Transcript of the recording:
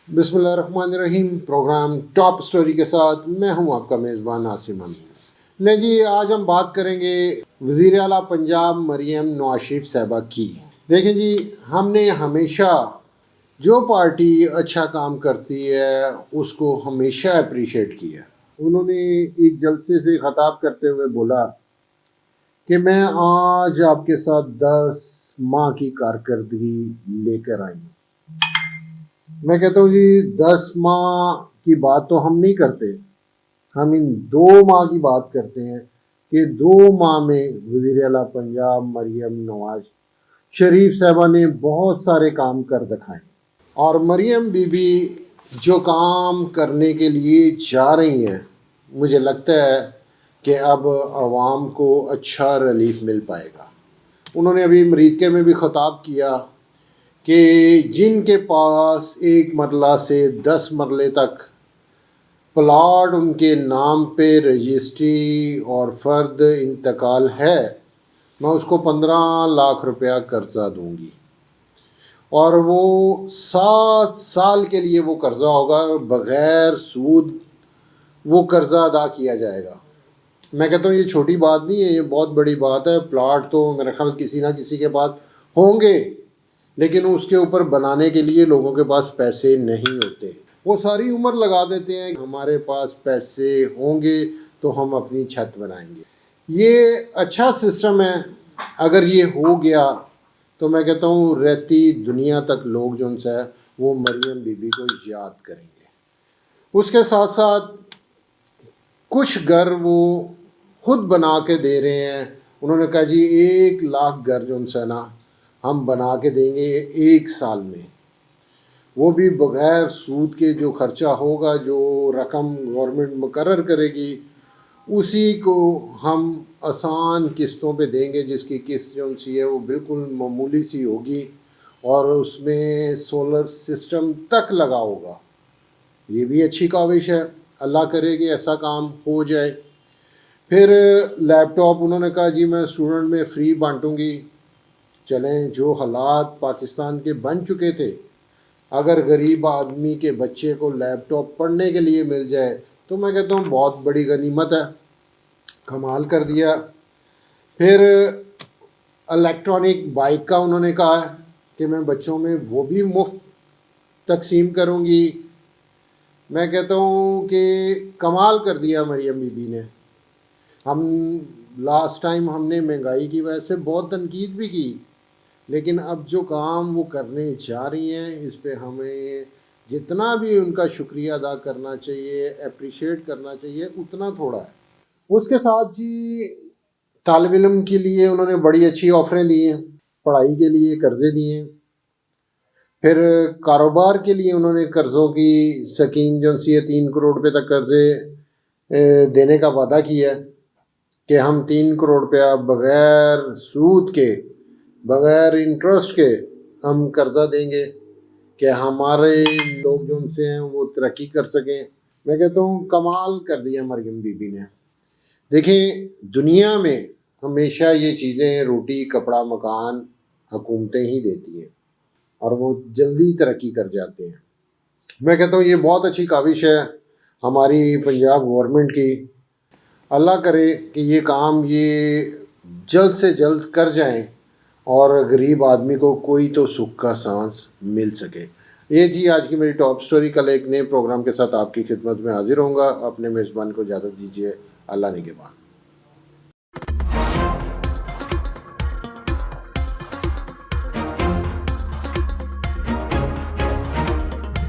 بسم اللہ الرحمن الرحیم۔ پروگرام ٹاپ سٹوری کے ساتھ میں ہوں آپ کا میزبان عاصم امین۔ لیں جی، آج ہم بات کریں گے وزیر اعلیٰ پنجاب مریم نواز شریف صاحبہ کی۔ دیکھیں جی، ہم نے ہمیشہ جو پارٹی اچھا کام کرتی ہے اس کو ہمیشہ اپریشیٹ کیا۔ انہوں نے ایک جلسے سے خطاب کرتے ہوئے بولا کہ میں آج آپ کے ساتھ 10 ماہ کی کارکردگی لے کر آئی ہوں۔ میں کہتا ہوں جی، 10 ماہ کی بات تو ہم نہیں کرتے، ہم ان 2 ماہ کی بات کرتے ہیں کہ 2 ماہ میں وزیر اعلیٰ پنجاب مریم نواز شریف صاحبہ نے بہت سارے کام کر دکھائے، اور مریم بی بی جو کام کرنے کے لیے جا رہی ہیں، مجھے لگتا ہے کہ اب عوام کو اچھا ریلیف مل پائے گا۔ انہوں نے ابھی امریکہ میں بھی خطاب کیا کہ جن کے پاس 1 مرلہ سے 10 مرلے تک پلاٹ ان کے نام پہ رجسٹری اور فرد انتقال ہے، میں اس کو 15 لاکھ روپیہ قرضہ دوں گی، اور وہ 7 سال کے لیے وہ قرضہ ہوگا، بغیر سود وہ قرضہ ادا کیا جائے گا۔ میں کہتا ہوں یہ چھوٹی بات نہیں ہے، یہ بہت بڑی بات ہے۔ پلاٹ تو میرے خیال کسی نہ کسی کے پاس ہوں گے، لیکن اس کے اوپر بنانے کے لیے لوگوں کے پاس پیسے نہیں ہوتے۔ وہ ساری عمر لگا دیتے ہیں کہ ہمارے پاس پیسے ہوں گے تو ہم اپنی چھت بنائیں گے۔ یہ اچھا سسٹم ہے، اگر یہ ہو گیا تو میں کہتا ہوں رہتی دنیا تک لوگ جو ان سے وہ مریم بی بی کو یاد کریں گے۔ اس کے ساتھ ساتھ کچھ گھر وہ خود بنا کے دے رہے ہیں۔ انہوں نے کہا جی 1 لاکھ گھر جو ان سے نا ہم بنا کے دیں گے 1 سال میں، وہ بھی بغیر سود کے۔ جو خرچہ ہوگا، جو رقم گورنمنٹ مقرر کرے گی، اسی کو ہم آسان قسطوں پہ دیں گے، جس کی قسط جو سی ہے وہ بالکل معمولی سی ہوگی، اور اس میں سولر سسٹم تک لگا ہوگا۔ یہ بھی اچھی کاوش ہے، اللہ کرے کہ ایسا کام ہو جائے۔ پھر لیپ ٹاپ انہوں نے کہا جی میں اسٹوڈنٹ میں فری بانٹوں گی۔ چلیں، جو حالات پاکستان کے بن چکے تھے، اگر غریب آدمی کے بچے کو لیپ ٹاپ پڑھنے کے لیے مل جائے تو میں کہتا ہوں بہت بڑی غنیمت ہے، کمال کر دیا۔ پھر الیکٹرانک بائک کا انہوں نے کہا ہے کہ میں بچوں میں وہ بھی مفت تقسیم کروں گی۔ میں کہتا ہوں کہ کمال کر دیا مریم بی بی نے۔ ہم لاسٹ ٹائم ہم نے مہنگائی کی وجہ سے بہت تنقید بھی کی، لیکن اب جو کام وہ کرنے جا رہی ہیں اس پہ ہمیں جتنا بھی ان کا شکریہ ادا کرنا چاہیے، اپریشیٹ کرنا چاہیے، اتنا تھوڑا ہے۔ اس کے ساتھ جی طالب علم کے لیے انہوں نے بڑی اچھی آفریں دی ہیں، پڑھائی کے لیے قرضے دیے ہیں۔ پھر کاروبار کے لیے انہوں نے قرضوں کی سکیم جو سی ہے 3 کروڑ روپے تک قرضے دینے کا وعدہ کیا ہے کہ ہم 3 کروڑ روپیہ بغیر سود کے، بغیر انٹرسٹ کے ہم قرضہ دیں گے کہ ہمارے لوگ جو ان سے ہیں وہ ترقی کر سکیں۔ میں کہتا ہوں کمال کر دیا مریم بی بی نے۔ دیکھیں، دنیا میں ہمیشہ یہ چیزیں روٹی کپڑا مکان حکومتیں ہی دیتی ہیں، اور وہ جلدی ترقی کر جاتے ہیں۔ میں کہتا ہوں یہ بہت اچھی کاوش ہے ہماری پنجاب گورنمنٹ کی۔ اللہ کرے کہ یہ کام یہ جلد سے جلد کر جائیں اور غریب آدمی کو کوئی تو سکھ کا سانس مل سکے۔ یہ تھی آج کی میری ٹاپ سٹوری۔ کل ایک نئے پروگرام کے ساتھ آپ کی خدمت میں حاضر ہوں گا۔ اپنے میزبان کو اجازت دیجیے۔ اللہ نگہبان۔